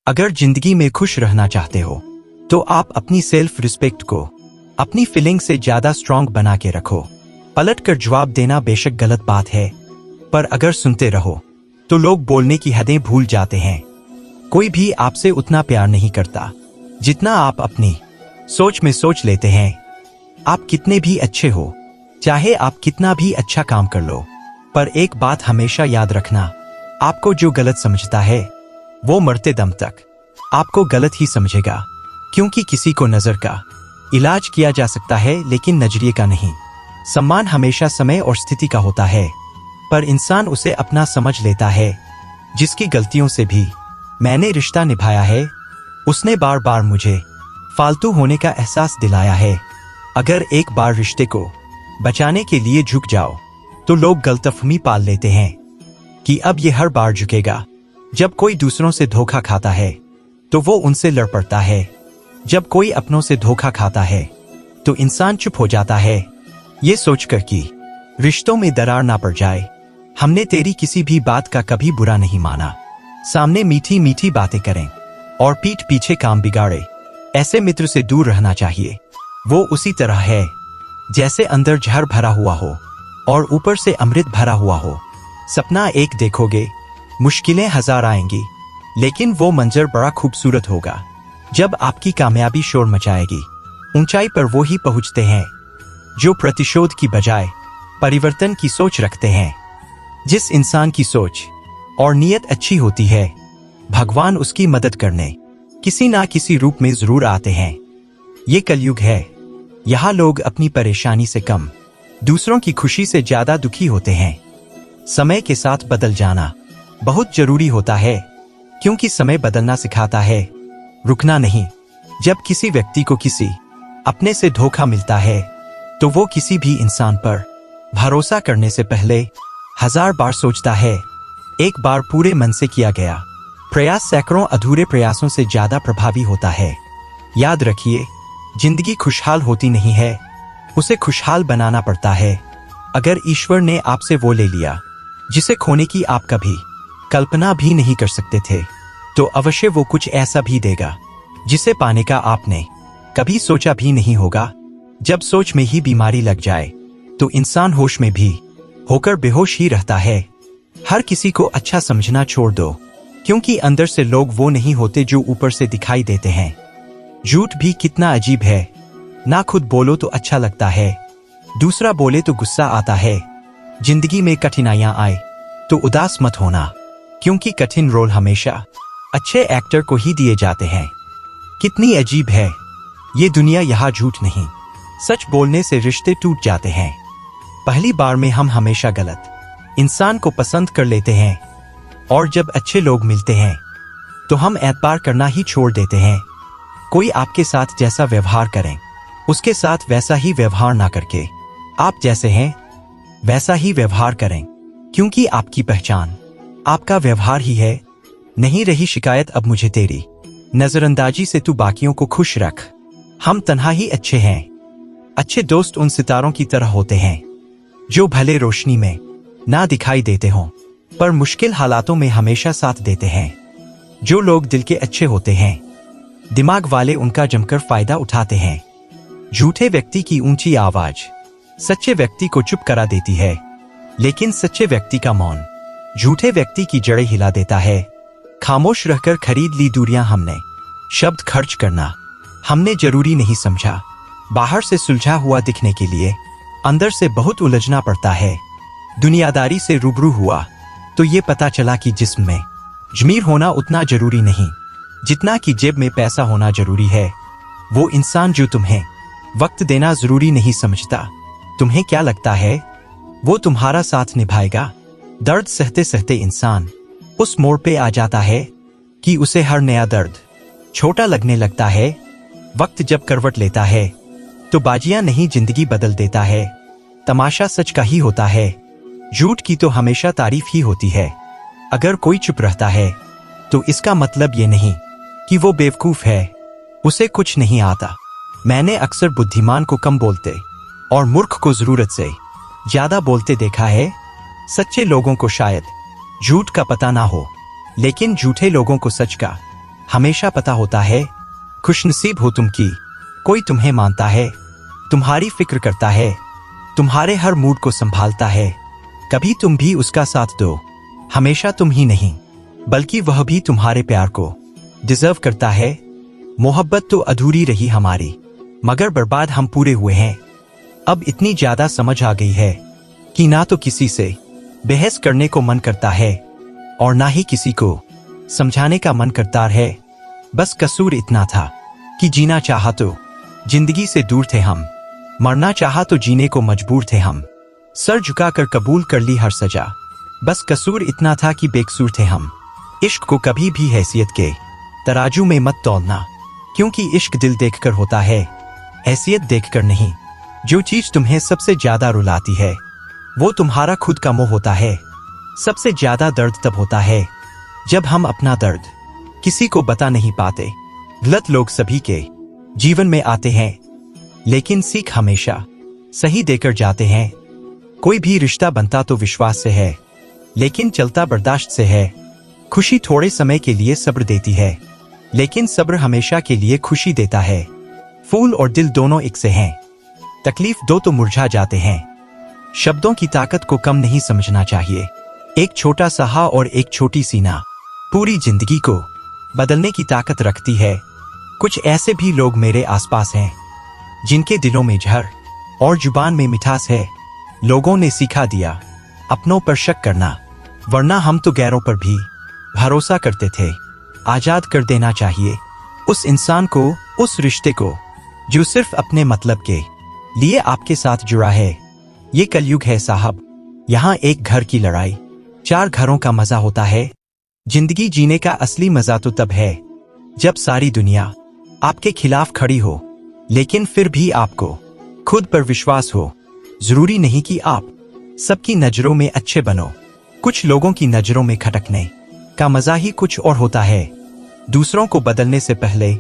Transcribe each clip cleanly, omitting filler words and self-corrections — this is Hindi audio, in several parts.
अगर जिंदगी में खुश रहना चाहते हो तो आप अपनी सेल्फ रिस्पेक्ट को अपनी फीलिंग से ज्यादा स्ट्रांग बना के रखो। पलट कर जवाब देना बेशक गलत बात है, पर अगर सुनते रहो तो लोग बोलने की हदें भूल जाते हैं। कोई भी आपसे उतना प्यार नहीं करता जितना आप अपनी सोच में सोच लेते हैं। आप कितने भी अच्छे हो, चाहे आप कितना भी अच्छा काम कर लो, पर एक बात हमेशा याद रखना, आपको जो गलत समझता है वो मरते दम तक आपको गलत ही समझेगा। क्योंकि किसी को नजर का इलाज किया जा सकता है लेकिन नजरिए का नहीं। सम्मान हमेशा समय और स्थिति का होता है, पर इंसान उसे अपना समझ लेता है। जिसकी गलतियों से भी मैंने रिश्ता निभाया है, उसने बार बार मुझे फालतू होने का एहसास दिलाया है। अगर एक बार रिश्ते को बचाने के लिए झुक जाओ तो लोग गलतफहमी पाल लेते हैं कि अब ये हर बार झुकेगा। जब कोई दूसरों से धोखा खाता है तो वो उनसे लड़ पड़ता है। जब कोई अपनों से धोखा खाता है तो इंसान चुप हो जाता है, ये सोचकर कि रिश्तों में दरार ना पड़ जाए। हमने तेरी किसी भी बात का कभी बुरा नहीं माना। सामने मीठी मीठी बातें करें और पीठ पीछे काम बिगाड़े, ऐसे मित्र से दूर रहना चाहिए। वो उसी तरह है जैसे अंदर जहर भरा हुआ हो और ऊपर से अमृत भरा हुआ हो। सपना एक देखोगे, मुश्किलें हजार आएंगी, लेकिन वो मंजर बड़ा खूबसूरत होगा। जब आपकी कामयाबी शोर मचाएगी, ऊंचाई पर वो ही पहुंचते हैं जो प्रतिशोध की बजाय परिवर्तन की सोच रखते हैं। जिस इंसान की सोच और नीयत अच्छी होती है, भगवान उसकी मदद करने किसी ना किसी रूप में जरूर आते हैं। ये कलयुग है, यहाँ लोग अपनी परेशानी से कम दूसरों की खुशी से ज्यादा दुखी होते हैं। समय के साथ बदल जाना बहुत जरूरी होता है, क्योंकि समय बदलना सिखाता है, रुकना नहीं। जब किसी व्यक्ति को किसी अपने से धोखा मिलता है तो वो किसी भी इंसान पर भरोसा करने से पहले 1000 बार सोचता है। एक बार पूरे मन से किया गया प्रयास सैकड़ों अधूरे प्रयासों से ज्यादा प्रभावी होता है। याद रखिए, जिंदगी खुशहाल होती नहीं है, उसे खुशहाल बनाना पड़ता है। अगर ईश्वर ने आपसे वो ले लिया जिसे खोने की आप कभी कल्पना भी नहीं कर सकते थे, तो अवश्य वो कुछ ऐसा भी देगा जिसे पाने का आपने कभी सोचा भी नहीं होगा। जब सोच में ही बीमारी लग जाए तो इंसान होश में भी होकर बेहोश ही रहता है। हर किसी को अच्छा समझना छोड़ दो, क्योंकि अंदर से लोग वो नहीं होते जो ऊपर से दिखाई देते हैं। झूठ भी कितना अजीब है, ना खुद बोलो तो अच्छा लगता है, दूसरा बोले तो गुस्सा आता है। जिंदगी में कठिनाइयां आए तो उदास मत होना, क्योंकि कठिन रोल हमेशा अच्छे एक्टर को ही दिए जाते हैं। कितनी अजीब है ये दुनिया, यहाँ झूठ नहीं, सच बोलने से रिश्ते टूट जाते हैं। पहली बार में हम हमेशा गलत इंसान को पसंद कर लेते हैं, और जब अच्छे लोग मिलते हैं तो हम एतबार करना ही छोड़ देते हैं। कोई आपके साथ जैसा व्यवहार करें, उसके साथ वैसा ही व्यवहार ना करके आप जैसे हैं वैसा ही व्यवहार करें, क्योंकि आपकी पहचान आपका व्यवहार ही है। नहीं रही शिकायत अब मुझे तेरी नजरअंदाजी से, तू बाकियों को खुश रख। हम तन्हा ही अच्छे हैं। अच्छे दोस्त उन सितारों की तरह होते हैं जो भले रोशनी में ना दिखाई देते हों, पर मुश्किल हालातों में हमेशा साथ देते हैं। जो लोग दिल के अच्छे होते हैं, दिमाग वाले उनका जमकर फायदा उठाते हैं। झूठे व्यक्ति की ऊंची आवाज सच्चे व्यक्ति को चुप करा देती है, लेकिन सच्चे व्यक्ति का मौन झूठे व्यक्ति की जड़ें हिला देता है। खामोश रहकर खरीद ली दूरियां हमने, शब्द खर्च करना हमने जरूरी नहीं समझा। बाहर से सुलझा हुआ दिखने के लिए अंदर से बहुत उलझना पड़ता है। दुनियादारी से रूबरू हुआ तो ये पता चला कि जिस्म में जमीर होना उतना जरूरी नहीं जितना कि जेब में पैसा होना जरूरी है। वो इंसान जो तुम्हें वक्त देना जरूरी नहीं समझता, तुम्हें क्या लगता है वो तुम्हारा साथ निभाएगा? दर्द सहते सहते इंसान उस मोड़ पे आ जाता है कि उसे हर नया दर्द छोटा लगने लगता है। वक्त जब करवट लेता है तो बाजियां नहीं जिंदगी बदल देता है। तमाशा सच का ही होता है, झूठ की तो हमेशा तारीफ ही होती है। अगर कोई चुप रहता है तो इसका मतलब ये नहीं कि वो बेवकूफ है, उसे कुछ नहीं आता। मैंने अक्सर बुद्धिमान को कम बोलते और मूर्ख को जरूरत से ज्यादा बोलते देखा है। सच्चे लोगों को शायद झूठ का पता ना हो, लेकिन झूठे लोगों को सच का हमेशा पता होता है। खुशनसीब हो तुम कि कोई तुम्हें मानता है, तुम्हारी फिक्र करता है, तुम्हारे हर मूड को संभालता है। कभी तुम भी उसका साथ दो। हमेशा तुम ही नहीं बल्कि वह भी तुम्हारे प्यार को डिजर्व करता है। मोहब्बत तो अधूरी रही हमारी, मगर बर्बाद हम पूरे हुए हैं। अब इतनी ज्यादा समझ आ गई है कि ना तो किसी से बहस करने को मन करता है और ना ही किसी को समझाने का मन करता है। बस कसूर इतना था कि जीना चाहा तो जिंदगी से दूर थे हम, मरना चाहा तो जीने को मजबूर थे हम। सर झुकाकर कबूल कर ली हर सजा, बस कसूर इतना था कि बेकसूर थे हम। इश्क को कभी भी हैसियत के तराजू में मत तौलना, क्योंकि इश्क दिल देखकर होता है, हैसियत देखकर नहीं। जो चीज तुम्हें सबसे ज्यादा रुलाती है वो तुम्हारा खुद का मोह होता है। सबसे ज्यादा दर्द तब होता है जब हम अपना दर्द किसी को बता नहीं पाते। गलत लोग सभी के जीवन में आते हैं, लेकिन सीख हमेशा सही देकर जाते हैं। कोई भी रिश्ता बनता तो विश्वास से है, लेकिन चलता बर्दाश्त से है। खुशी थोड़े समय के लिए सब्र देती है, लेकिन सब्र हमेशा के लिए खुशी देता है। फूल और दिल दोनों एक से हैं, तकलीफ दो तो मुरझा जाते हैं। शब्दों की ताकत को कम नहीं समझना चाहिए। एक छोटा सा हा और एक छोटी सी ना पूरी जिंदगी को बदलने की ताकत रखती है। कुछ ऐसे भी लोग मेरे आसपास हैं जिनके दिलों में जहर और जुबान में मिठास है। लोगों ने सिखा दिया अपनों पर शक करना, वरना हम तो गैरों पर भी भरोसा करते थे। आजाद कर देना चाहिए उस इंसान को, उस रिश्ते को जो सिर्फ अपने मतलब के लिए आपके साथ जुड़ा है। ये कलयुग है साहब, यहाँ एक घर की लड़ाई 4 घरों का मजा होता है। जिंदगी जीने का असली मजा तो तब है जब सारी दुनिया आपके खिलाफ खड़ी हो, लेकिन फिर भी आपको खुद पर विश्वास हो। जरूरी नहीं कि आप सबकी नजरों में अच्छे बनो, कुछ लोगों की नजरों में खटकने का मजा ही कुछ और होता है। दूसरों को बदलने से पहले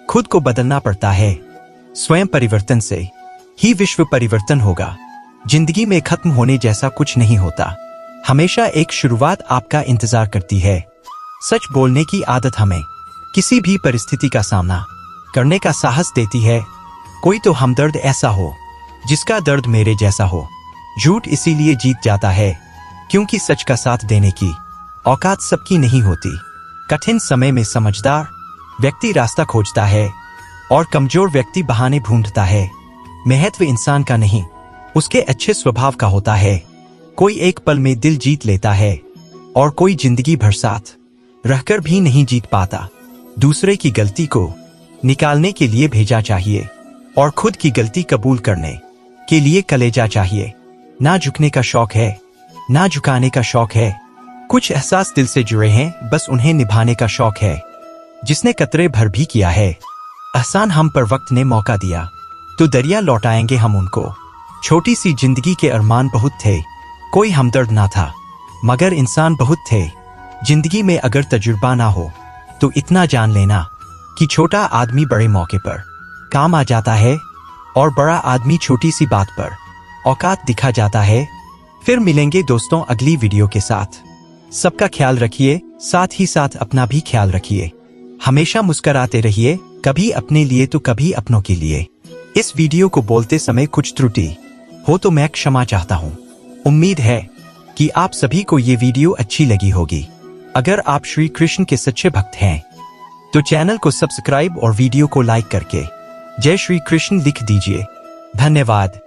खुद को बदलना पड़ता है। स्वयं परिवर्तन से ही विश्व परिवर्तन होगा। जिंदगी में खत्म होने जैसा कुछ नहीं होता, हमेशा एक शुरुआत आपका इंतजार करती है। सच बोलने की आदत हमें किसी भी परिस्थिति का सामना करने का साहस देती है। कोई तो हमदर्द ऐसा हो जिसका दर्द मेरे जैसा हो। झूठ इसीलिए जीत जाता है क्योंकि सच का साथ देने की औकात सबकी नहीं होती। कठिन समय में समझदार व्यक्ति रास्ता खोजता है और कमजोर व्यक्ति बहाने ढूंढता है। महत्व इंसान का नहीं, उसके अच्छे स्वभाव का होता है। कोई एक पल में दिल जीत लेता है और कोई जिंदगी भर साथ रहकर भी नहीं जीत पाता। दूसरे की गलती को निकालने के लिए भेजा चाहिए और खुद की गलती कबूल करने के लिए कलेजा चाहिए। ना झुकने का शौक है, ना झुकाने का शौक है। कुछ एहसास दिल से जुड़े हैं, बस उन्हें निभाने का शौक है। जिसने कतरे भर भी किया है एहसान हम पर, वक्त ने मौका दिया तो दरिया लौटाएंगे हम उनको। छोटी सी जिंदगी के अरमान बहुत थे, कोई हमदर्द ना था, मगर इंसान बहुत थे। जिंदगी में अगर तजुर्बा ना हो तो इतना जान लेना कि छोटा आदमी बड़े मौके पर काम आ जाता है और बड़ा आदमी छोटी सी बात पर औकात दिखा जाता है। फिर मिलेंगे दोस्तों अगली वीडियो के साथ। सबका ख्याल रखिए, साथ ही साथ अपना भी ख्याल रखिए। हमेशा मुस्कुराते रहिए, कभी अपने लिए तो कभी अपनों के लिए। इस वीडियो को बोलते समय कुछ त्रुटि हो तो मैं क्षमा चाहता हूँ। उम्मीद है कि आप सभी को ये वीडियो अच्छी लगी होगी। अगर आप श्री कृष्ण के सच्चे भक्त हैं तो चैनल को सब्सक्राइब और वीडियो को लाइक करके जय श्री कृष्ण लिख दीजिए। धन्यवाद।